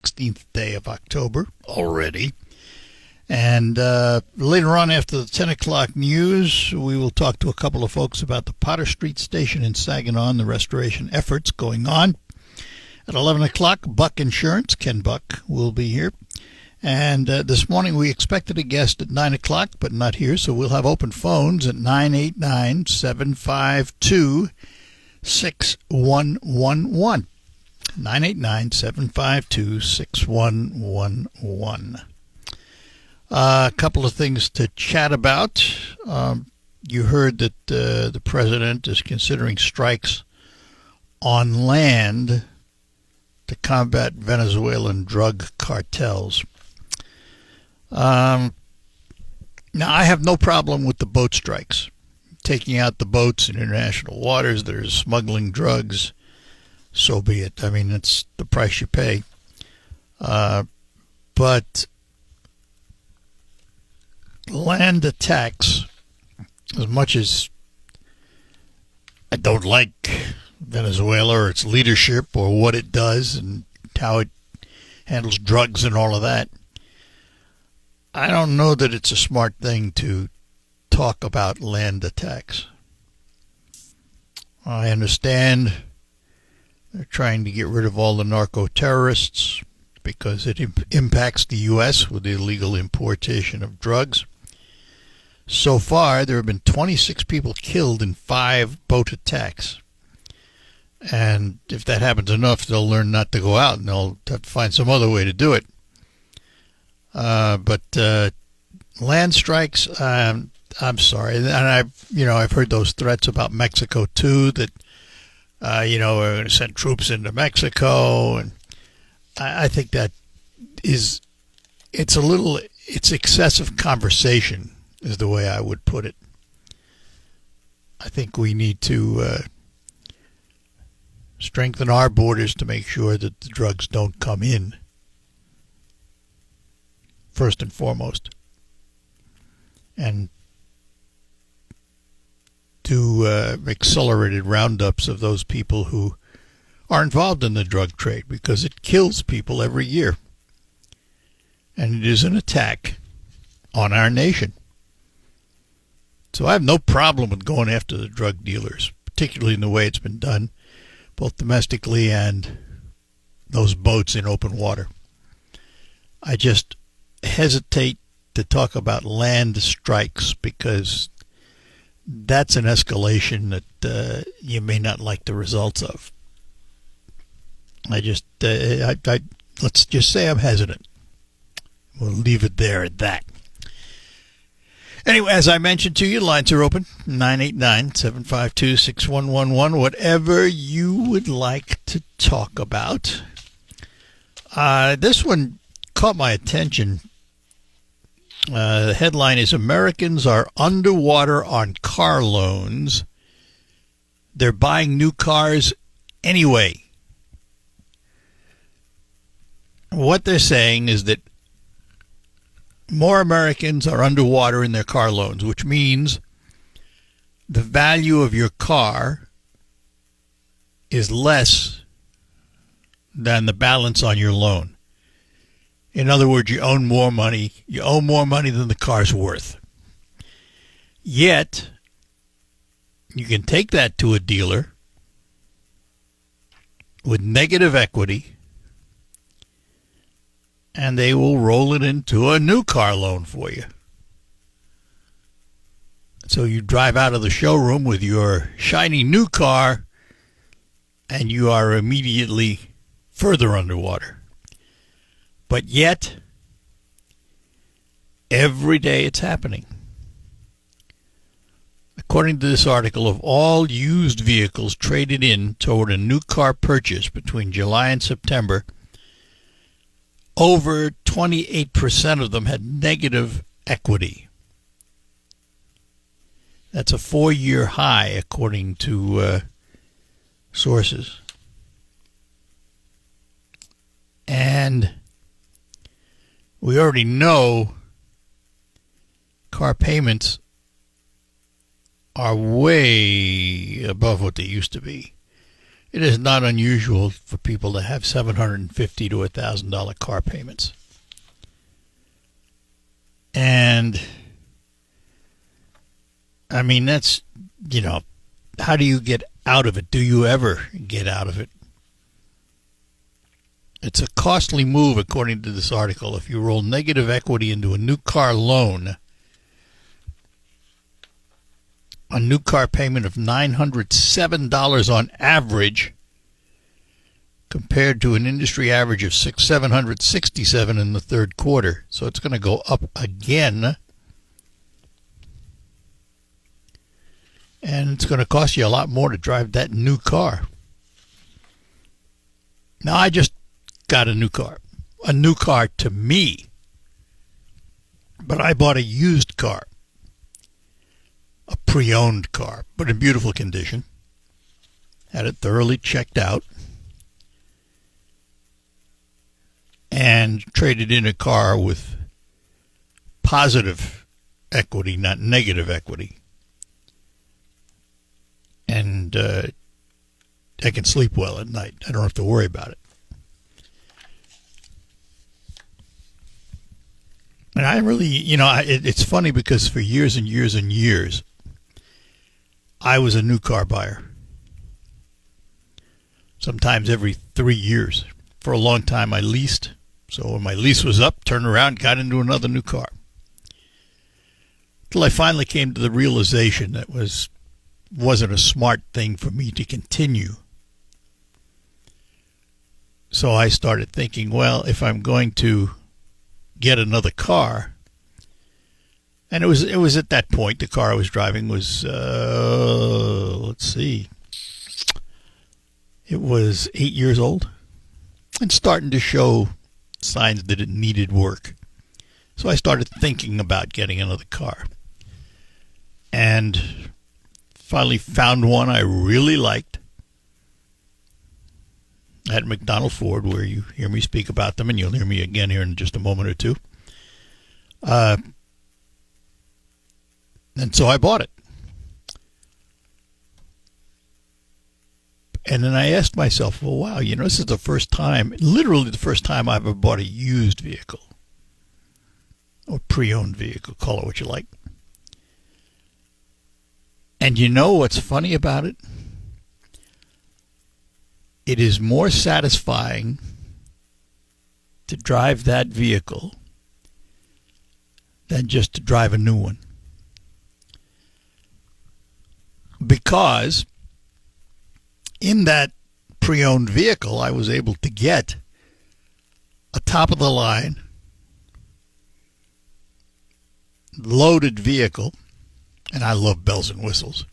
16th day of October already. And later on, after the 10 o'clock news, we will talk to a couple of folks about the Potter Street Station in Saginaw and the restoration efforts going on. At 11 o'clock, Buck Insurance, Ken Buck, will be here. And this morning we expected a guest at 9 o'clock, but not here, so we'll have open phones at 989-752-6111. 989-752-6111. A couple of things to chat about. You heard that the president is considering strikes on land to combat Venezuelan drug cartels. Now, I have no problem with the boat strikes. Taking out the boats in international waters that are smuggling drugs, so be it. I mean, it's the price you pay. But land attacks, as much as I don't like Venezuela or its leadership or what it does and how it handles drugs and all of that, I don't know that it's a smart thing to talk about land attacks. I understand they're trying to get rid of all the narco-terrorists because it impacts the U.S. with the illegal importation of drugs. So far, there have been 26 people killed in 5 boat attacks. And if that happens enough, they'll learn not to go out and they'll have to find some other way to do it. But land strikes, I'm sorry. And I've heard those threats about Mexico too, that, we're going to send troops into Mexico. And I think that it's excessive conversation is the way I would put it. I think we need to strengthen our borders to make sure that the drugs don't come in, first and foremost, and do accelerated roundups of those people who are involved in the drug trade, because it kills people every year, and it is an attack on our nation. So I have no problem with going after the drug dealers, particularly in the way it's been done, both domestically and those boats in open water. I just hesitate to talk about land strikes because that's an escalation that you may not like the results of. Let's just say I'm hesitant. We'll leave it there at that. Anyway, as I mentioned to you, lines are open, 989-752-6111, whatever you would like to talk about. This one caught my attention. The headline is, Americans are underwater on car loans. They're buying new cars anyway. What they're saying is that more Americans are underwater in their car loans, which means the value of your car is less than the balance on your loan. In other words, you owe more money than the car's worth. Yet, you can take that to a dealer with negative equity, and they will roll it into a new car loan for you. So you drive out of the showroom with your shiny new car, and you are immediately further underwater. But yet, every day it's happening. According to this article, of all used vehicles traded in toward a new car purchase between July and September, over 28% of them had negative equity. That's a 4-year high, according to sources. And we already know car payments are way above what they used to be. it is not unusual for people to have $750 to $1,000 car payments. And, I mean, that's, how do you get out of it? Do you ever get out of it? It's a costly move, according to this article. If you roll negative equity into a new car loan, a new car payment of $907 on average, compared to an industry average of $767 in the third quarter. So it's going to go up again. And it's going to cost you a lot more to drive that new car. Now, I just got a new car to me, but I bought a used car, a pre-owned car, but in beautiful condition. Had it thoroughly checked out and traded in a car with positive equity, not negative equity. And I can sleep well at night. I don't have to worry about it. And I really, it's funny because for years and years and years, I was a new car buyer. Sometimes every 3 years. For a long time, I leased. So when my lease was up, turned around, got into another new car. Till I finally came to the realization that wasn't a smart thing for me to continue. So I started thinking, well, if I'm going to get another car, and it was at that point the car I was driving was it was 8 years old and starting to show signs that it needed work. So I started thinking about getting another car, and finally found one I really liked at McDonald Ford, where you hear me speak about them, and you'll hear me again here in just a moment or two. And so I bought it. And then I asked myself, well, wow, this is the first time, literally the first time I've ever bought a used vehicle. Or pre-owned vehicle, call it what you like. And you know what's funny about it? It is more satisfying to drive that vehicle than just to drive a new one. Because in that pre-owned vehicle, I was able to get a top-of-the-line loaded vehicle, and I love bells and whistles,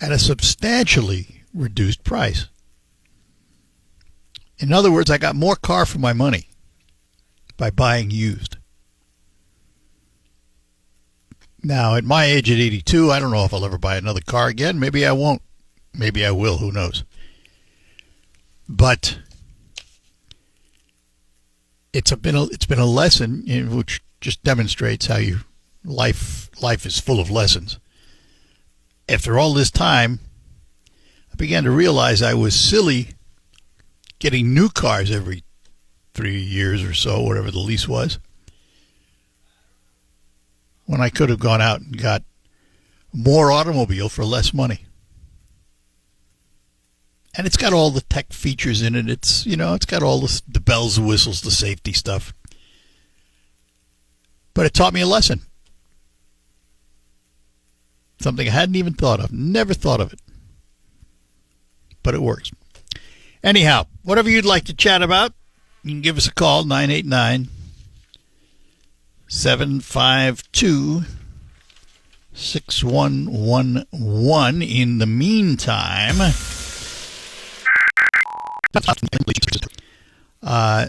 at a substantially reduced price. In other words, I got more car for my money by buying used. Now, at my age at 82, I don't know if I'll ever buy another car again. Maybe I won't. Maybe I will. Who knows? But it's been a lesson which just demonstrates how life is full of lessons. After all this time, I began to realize I was silly getting new cars every 3 years or so, whatever the lease was, when I could have gone out and got more automobile for less money. And it's got all the tech features in it. It's got all the bells and whistles, the safety stuff. But it taught me a lesson. Something I hadn't even thought of. Never thought of it. But it works. Anyhow, whatever you'd like to chat about, you can give us a call, 989-752-6111. In the meantime,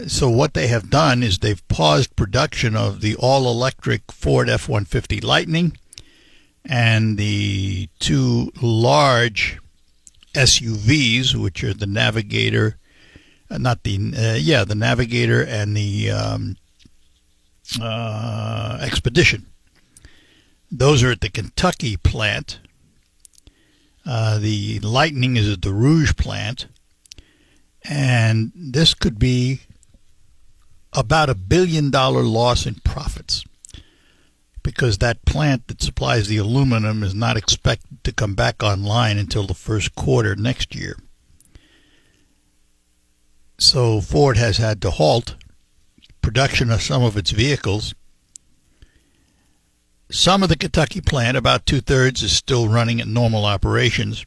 so what they have done is they've paused production of the all-electric Ford F-150 Lightning and the two large SUVs, which are the Navigator, the Navigator and the Expedition. Those are at the Kentucky plant, The Lightning is at the Rouge plant, and this could be about $1 billion loss in profits, because that plant that supplies the aluminum is not expected to come back online until the first quarter next year. So Ford has had to halt production of some of its vehicles. Some of the Kentucky plant, about 2/3, is still running at normal operations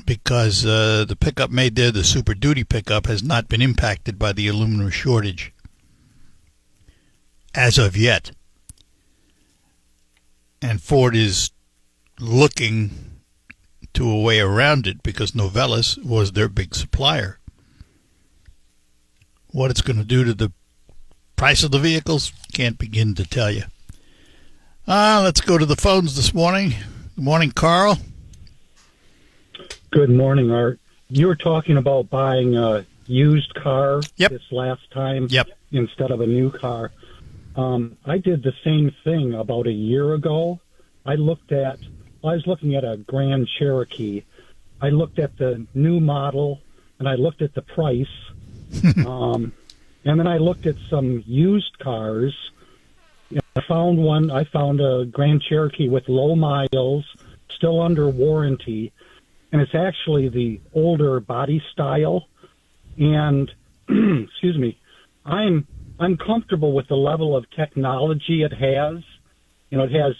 because the pickup made there, the Super Duty pickup, has not been impacted by the aluminum shortage as of yet. And Ford is looking to a way around it because Novelis was their big supplier. What it's going to do to the price of the vehicles, can't begin to tell you. Let's go to the phones this morning. Good morning, Carl. Good morning, Art. You were talking about buying a used car this last time instead of a new car. I did the same thing about a year ago. I was looking at a Grand Cherokee. I looked at the new model, and I looked at the price. And then I looked at some used cars. I found a Grand Cherokee with low miles, still under warranty, and it's actually the older body style. And excuse me, I'm comfortable with the level of technology it has. It has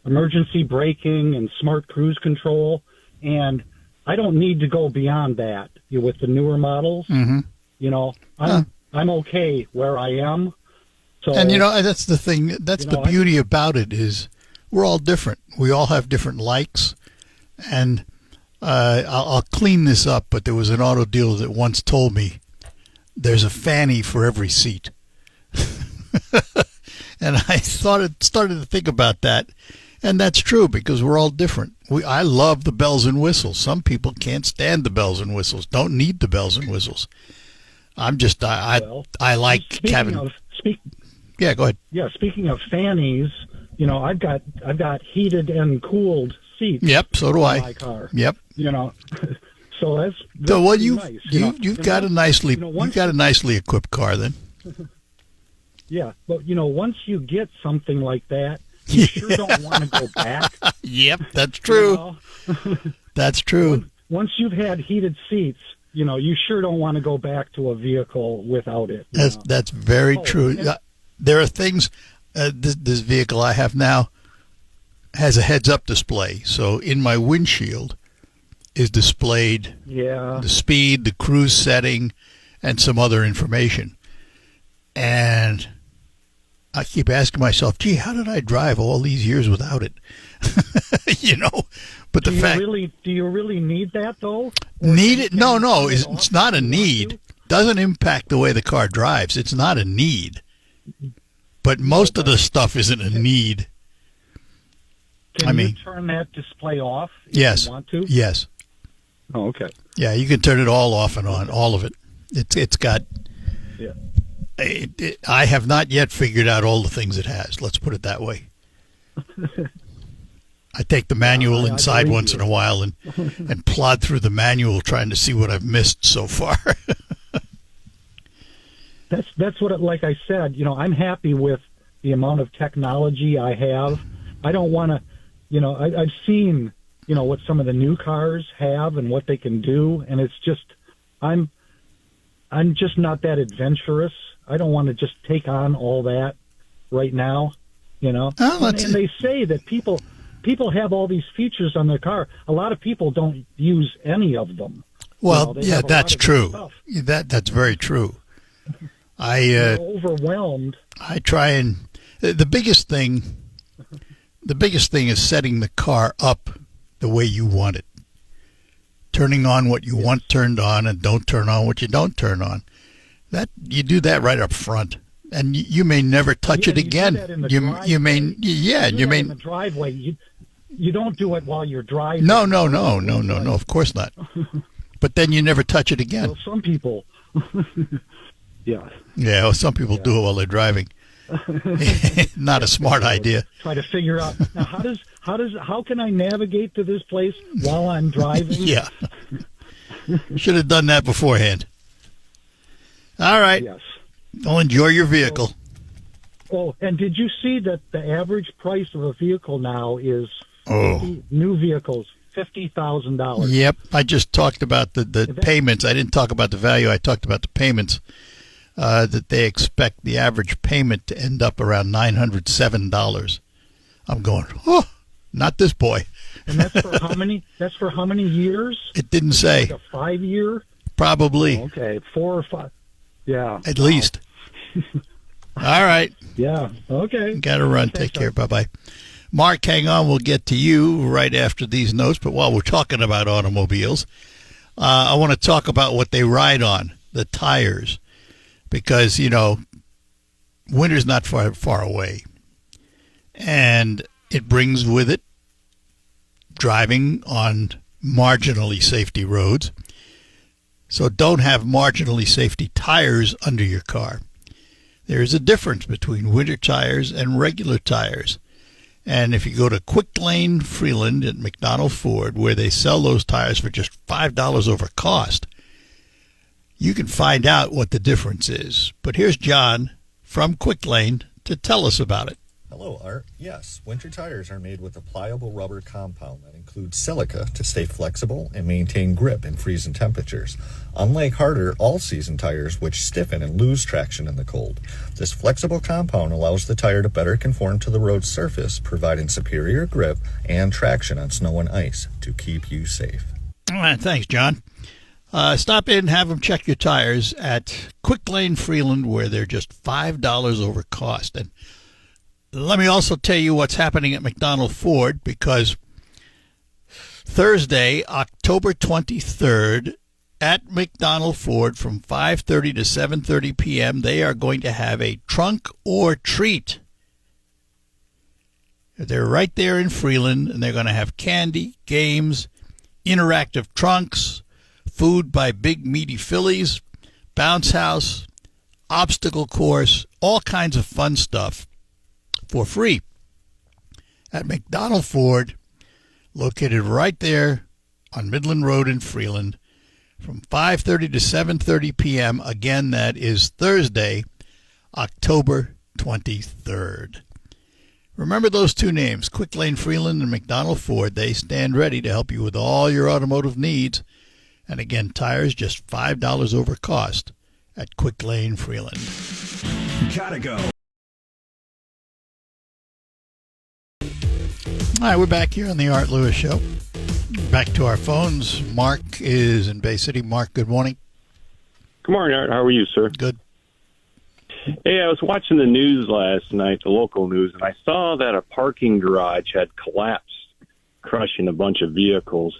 emergency braking and smart cruise control, and I don't need to go beyond that with the newer models. I'm okay where I am. So, and that's the thing. That's the beauty about it, is we're all different. We all have different likes. And I'll clean this up, but there was an auto dealer that once told me there's a fanny for every seat. And I started to think about that. And that's true, because we're all different. I love the bells and whistles. Some people can't stand the bells and whistles, don't need the bells and whistles. I like having. Yeah, go ahead. Yeah, speaking of fannies, I've got heated and cooled seats. Yep, so do I. In my car. Yep. So that's well, nice. You've got a nicely equipped car then. Yeah, but once you get something like that, you sure don't want to go back. Yep, that's true. That's true. Once you've had heated seats, you sure don't want to go back to a vehicle without it. That's very true. There are things. This vehicle I have now has a heads-up display, so in my windshield is displayed the speed, the cruise setting, and some other information. And I keep asking myself, gee, how did I drive all these years without it? But do you really need that though? Need it? No, it's not a need. Doesn't impact the way the car drives. It's not a need. But most of the stuff isn't a need. Can you turn that display off if you want to? Yes. Oh, okay. Yeah, you can turn it all off and on, all of it. It's got. Yeah. I have not yet figured out all the things it has. Let's put it that way. I take the manual inside once in a while and plod through the manual trying to see what I've missed so far. That's what, like I said, I'm happy with the amount of technology I have. I don't want to, I've seen, what some of the new cars have and what they can do, and it's just, I'm just not that adventurous. I don't want to just take on all that right now, Oh, and they say that people have all these features on their car. A lot of people don't use any of them. Well, that's true. That's very true. They're overwhelmed. I try and the biggest thing is setting the car up the way you want it. Turning on what you want turned on, and don't turn on what you don't turn on. That you do that right up front, and you may never touch it again. You may in the driveway. You don't do it while you're driving. No. Of course not. But then you never touch it again. Well, some people. Yeah. Yeah. Well, some people do it while they're driving. Not a smart idea. Try to figure out now how can I navigate to this place while I'm driving? Yeah. Should have done that beforehand. All right. Yes. Well, enjoy your vehicle. Oh, and did you see that the average price of a vehicle now is new vehicles, $50,000? Yep. I just talked about the payments. I didn't talk about the value. I talked about the payments. That they expect the average payment to end up around $907. I'm going, oh, not this boy. And that's for how many? That's for how many years? It didn't say. Like a 5-year? Probably. Oh, okay, 4 or 5. Yeah. At least. All right. Yeah. Okay. Got to run. Take care. Bye-bye. Mark, hang on. We'll get to you right after these notes. But while we're talking about automobiles, I want to talk about what they ride on, the tires. Because, winter's not far away. And it brings with it driving on marginally safety roads. So don't have marginally safety tires under your car. There is a difference between winter tires and regular tires. And if you go to Quick Lane Freeland at McDonald Ford, where they sell those tires for just $5 over cost, you can find out what the difference is. But here's John from Quick Lane to tell us about it. Hello, Art. Yes, winter tires are made with a pliable rubber compound that includes silica to stay flexible and maintain grip in freezing temperatures. Unlike harder all-season tires, which stiffen and lose traction in the cold, this flexible compound allows the tire to better conform to the road surface, providing superior grip and traction on snow and ice to keep you safe. All right, thanks, John. Stop in and have them check your tires at Quick Lane Freeland, where they're just $5 over cost. And let me also tell you what's happening at McDonald Ford, because Thursday, October 23rd, at McDonald Ford from 5:30 to 7:30 p.m., they are going to have a trunk or treat. They're right there in Freeland, and they're going to have candy, games, interactive trunks, food by Big Meaty Phillies, bounce house, obstacle course, all kinds of fun stuff for free at McDonald Ford, located right there on Midland Road in Freeland from 5:30 to 7:30 p.m. Again, that is Thursday, October 23rd. Remember those two names, Quick Lane Freeland and McDonald Ford. They stand ready to help you with all your automotive needs. And again, tires just $5 over cost at Quick Lane Freeland. Gotta go. All right, we're back here on the Art Lewis Show. Back to our phones. Mark is in Bay City. Mark, good morning. Good morning, Art. How are you, sir? Good. Hey, I was watching the news last night, the local news, and I saw that a parking garage had collapsed, crushing a bunch of vehicles.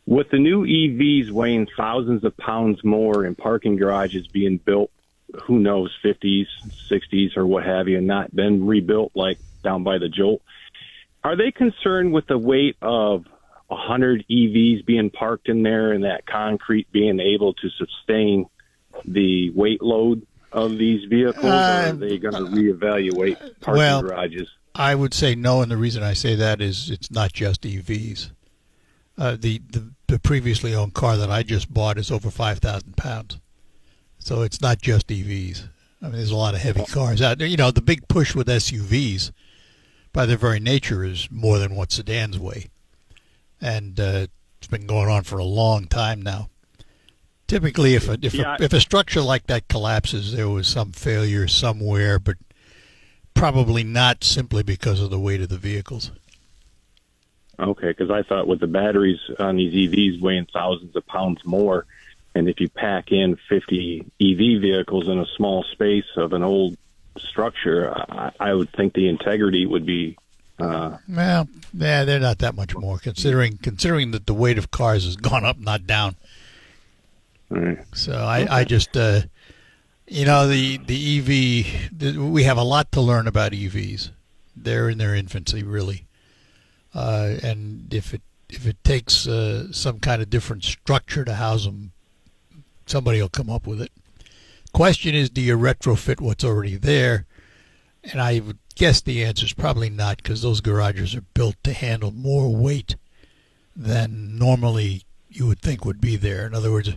With the new EVs weighing thousands of pounds more and parking garages being built, who knows, 50s, 60s, or what have you, and not been rebuilt like down by the Jolt, are they concerned with the weight of 100 EVs being parked in there and that concrete being able to sustain the weight load of these vehicles, or are they going to reevaluate parking garages? I would say no, and the reason I say that is it's not just EVs. The previously owned car that I just bought is over 5,000 pounds, so it's not just EVs. I mean, there's a lot of heavy cars out there. You know, the big push with SUVs, by their very nature, is more than what sedans weigh, and it's been going on for a long time now. Typically, if a structure like that collapses, there was some failure somewhere, but probably not simply because of the weight of the vehicles. Okay, because I thought with the batteries on these EVs weighing thousands of pounds more, and if you pack in 50 EV vehicles in a small space of an old structure, I would think the integrity would be... Well, yeah, they're not that much more, considering that the weight of cars has gone up, not down. Right. So I just, the EV, we have a lot to learn about EVs. They're in their infancy, really. And if it takes some kind of different structure to house them, somebody will come up with it. Question is, do you retrofit what's already there? And I would guess the answer is probably not, because those garages are built to handle more weight than normally you would think would be there. In other words,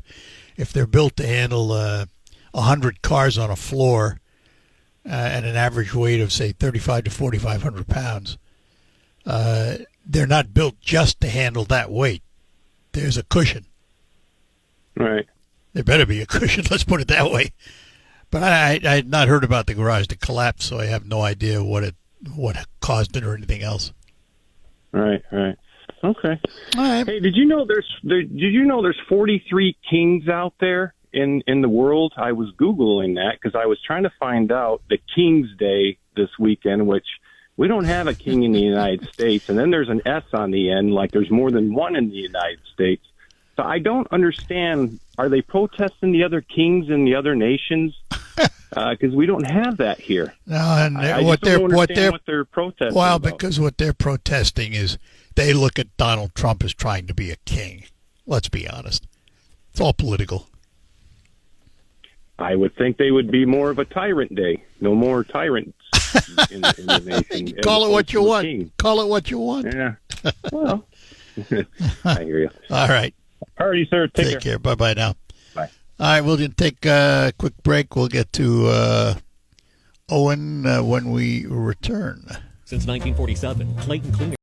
if they're built to handle 100 cars on a floor at an average weight of, say, 35 to 4,500 pounds, they're not built just to handle that weight. There's a cushion. Right. There better be a cushion, let's put it that way. But I had not heard about the garage that collapsed, so I have no idea what caused it or anything else. Right. Okay. All right. Hey, did you know there's 43 kings out there in the world? I was Googling that because I was trying to find out the King's Day this weekend, which we don't have a king in the United States. And then there's an S on the end, like there's more than one in the United States. So I don't understand. Are they protesting the other kings in the other nations? Because we don't have that here. No, and I just don't understand what they're protesting. Well, about. because what they're protesting is they look at Donald Trump as trying to be a king. Let's be honest. It's all political. I would think they would be more of a tyrant day. No more tyrants in the nation. Call it what you want. King. Call it what you want. Yeah. Well, I hear you. All right. All righty, sir. Take care. Bye-bye now. Bye. All right, we'll just take a quick break. We'll get to Owen when we return. Since 1947, Clayton Cleaner.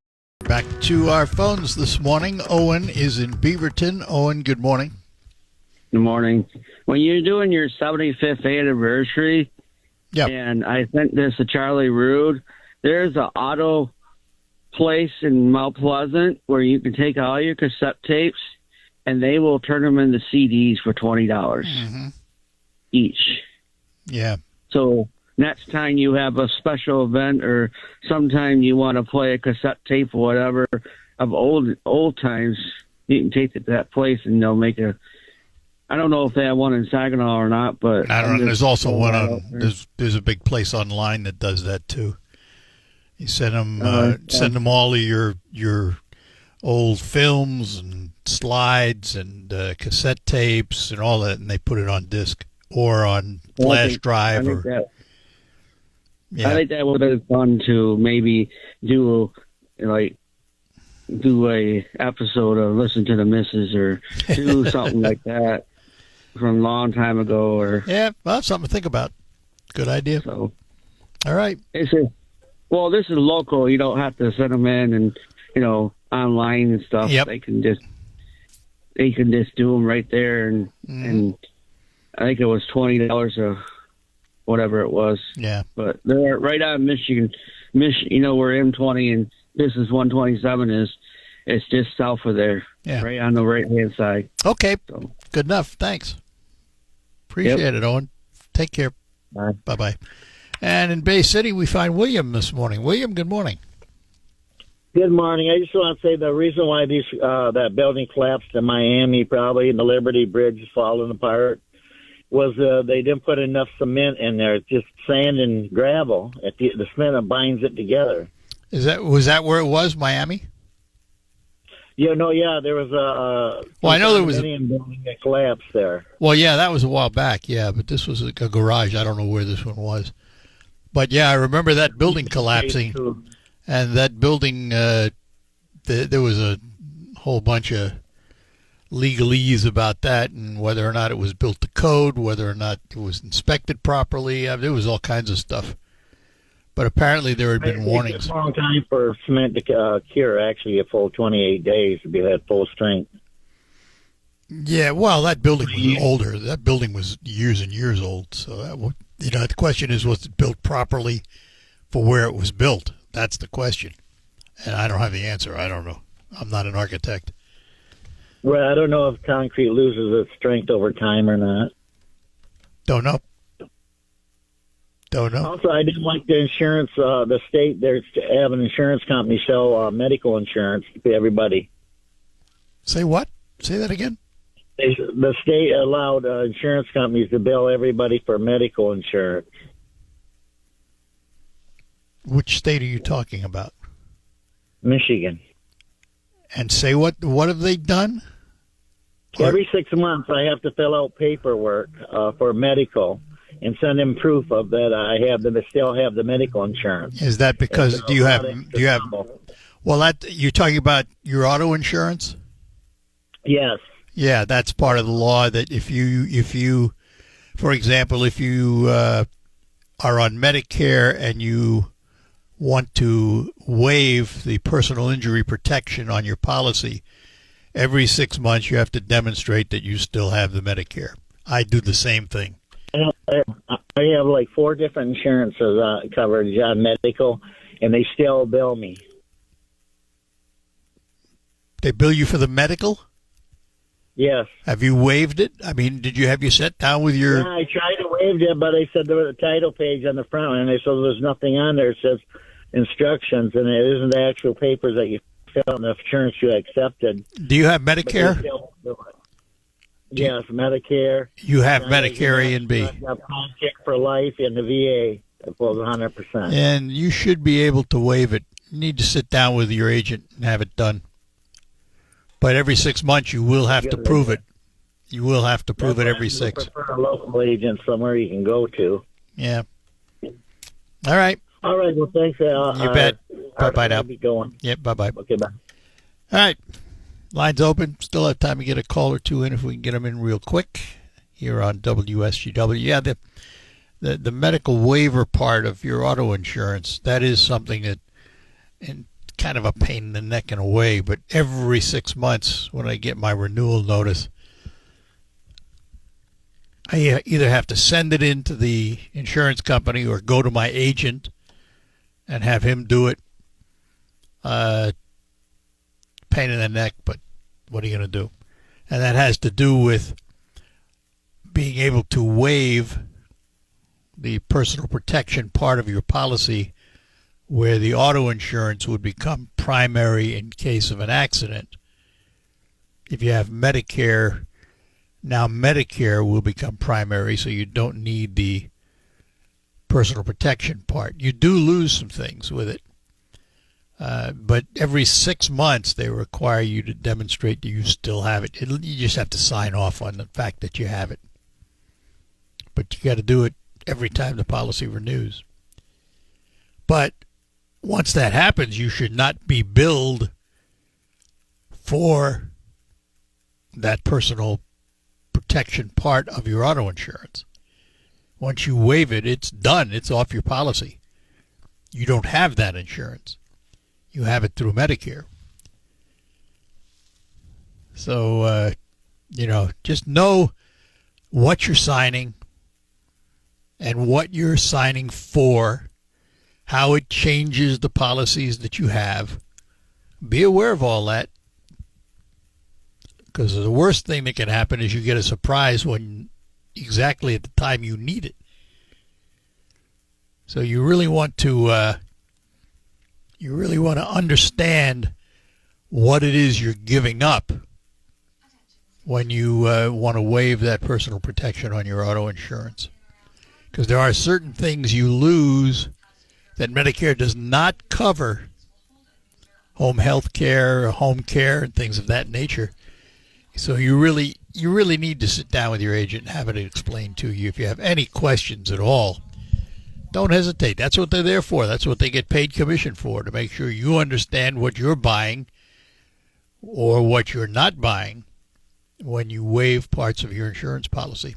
Back to our phones this morning. Owen is in Beaverton. Owen, good morning. Good morning. When you're doing your 75th anniversary, Yep. and I sent this to Charlie Rood, there's an auto place in Mount Pleasant where you can take all your cassette tapes and they will turn them into CDs for $20 each. Yeah. So next time you have a special event or sometime you want to play a cassette tape or whatever of old times, you can take it to that place and they'll make a. I don't know if they have one in Saginaw or not, but I don't know. There's also one on. There's a big place online that does that too. You send them all of your old films and slides and cassette tapes and all that, and they put it on disc or on flash drive. I think that would have been fun to maybe do a episode of Listen to the Missus or do something like that from a long time ago. Or well, something to think about. Good idea. So, all right. This is local. You don't have to send them in and online and stuff. Yep. They can just do them right there, and I think it was $20 or whatever it was. Yeah. But they're right out of Michigan, where M20 and this is 127 is. It's just south of there, right on the right-hand side. Okay, so. Good enough. Thanks. Appreciate it, Owen. Take care. Bye. Bye-bye. And in Bay City, we find William this morning. William, good morning. Good morning. I just want to say the reason why that building collapsed in Miami, probably, and the Liberty Bridge is falling apart, was they didn't put enough cement in there. It's just sand and gravel. The cement binds it together. Was that where it was, Miami? There was a. Well, I know there was a building that collapsed there. Well, yeah, that was a while back. Yeah, but this was a garage. I don't know where this one was, but yeah, I remember that building collapsing, and that building. There was a whole bunch of legalese about that, and whether or not it was built to code, whether or not it was inspected properly. There was all kinds of stuff. But apparently there had been warnings. It's a long time for cement to cure, actually, a full 28 days to be at full strength. Yeah, well, that building was older. That building was years and years old. So, the question is, was it built properly for where it was built? That's the question. And I don't have the answer. I don't know. I'm not an architect. Well, I don't know if concrete loses its strength over time or not. Don't know. Also, I didn't like the insurance. The state there have an insurance company sell medical insurance to everybody. Say what? Say that again. The state allowed insurance companies to bill everybody for medical insurance. Which state are you talking about? Michigan. And say what? What have they done? Every 6 months, I have to fill out paperwork for medical. and send them proof of that I have them. I still have the medical insurance. Is that because do you have? Well, that you're talking about your auto insurance. Yes. Yeah, that's part of the law that if you, for example, if you are on Medicare and you want to waive the personal injury protection on your policy, every 6 months you have to demonstrate that you still have the Medicare. I do the same thing. I have like 4 different insurances coverage on medical, and they still bill me. They bill you for the medical? Yes. Have you waived it? I mean, did you have you sat down with your... Yeah, I tried to waive it, but they said there was a title page on the front, and they said there's nothing on there. It says instructions, and it isn't the actual papers that you fill out in the insurance you accepted. Do you have Medicare? Yes, Medicare. You have Medicare A and B. Check for life in the VA. It was 100%. And you should be able to waive it. You need to sit down with your agent and have it done. But every 6 months, you will have to prove it. You will have to prove it every 6. I prefer a local agent somewhere you can go to. Yeah. All right. All right. Well, thanks. You bet. Bye-bye now. Be going. Yep, bye-bye. Okay, bye. All right. Lines open. Still have time to get a call or two in if we can get them in real quick here on WSGW. Yeah, the medical waiver part of your auto insurance, that is something that... and kind of a pain in the neck in a way, but every 6 months when I get my renewal notice, I either have to send it in to the insurance company or go to my agent and have him do it. Pain in the neck, but what are you going to do? And that has to do with being able to waive the personal protection part of your policy, where the auto insurance would become primary in case of an accident. If you have Medicare, now Medicare will become primary, so you don't need the personal protection part. You do lose some things with it. But every 6 months, they require you to demonstrate that you still have it. You just have to sign off on the fact that you have it. But you got to do it every time the policy renews. But once that happens, you should not be billed for that personal protection part of your auto insurance. Once you waive it, it's done. It's off your policy. You don't have that insurance. You have it through Medicare. So, just know what you're signing and what you're signing for, how it changes the policies that you have. Be aware of all that, because the worst thing that can happen is you get a surprise when exactly at the time you need it. So you really want to understand what it is you're giving up when you want to waive that personal protection on your auto insurance, because there are certain things you lose that Medicare does not cover. Home health care, home care, and things of that nature. So you really need to sit down with your agent and have it explained to you. If you have any questions at all, don't hesitate. That's what they're there for. That's what they get paid commission for, to make sure you understand what you're buying or what you're not buying when you waive parts of your insurance policy.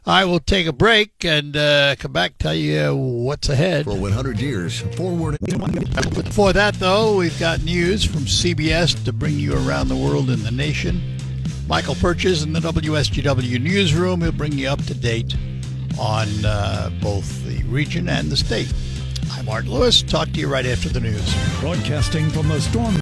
I will take a break and come back, tell you what's ahead. For 100 years, forward. Before that, though, we've got news from CBS to bring you around the world and the nation. Michael Purchase in the WSGW newsroom. He'll bring you up to date on both the region and the state. I'm Art Lewis. Talk to you right after the news. Broadcasting from the Storm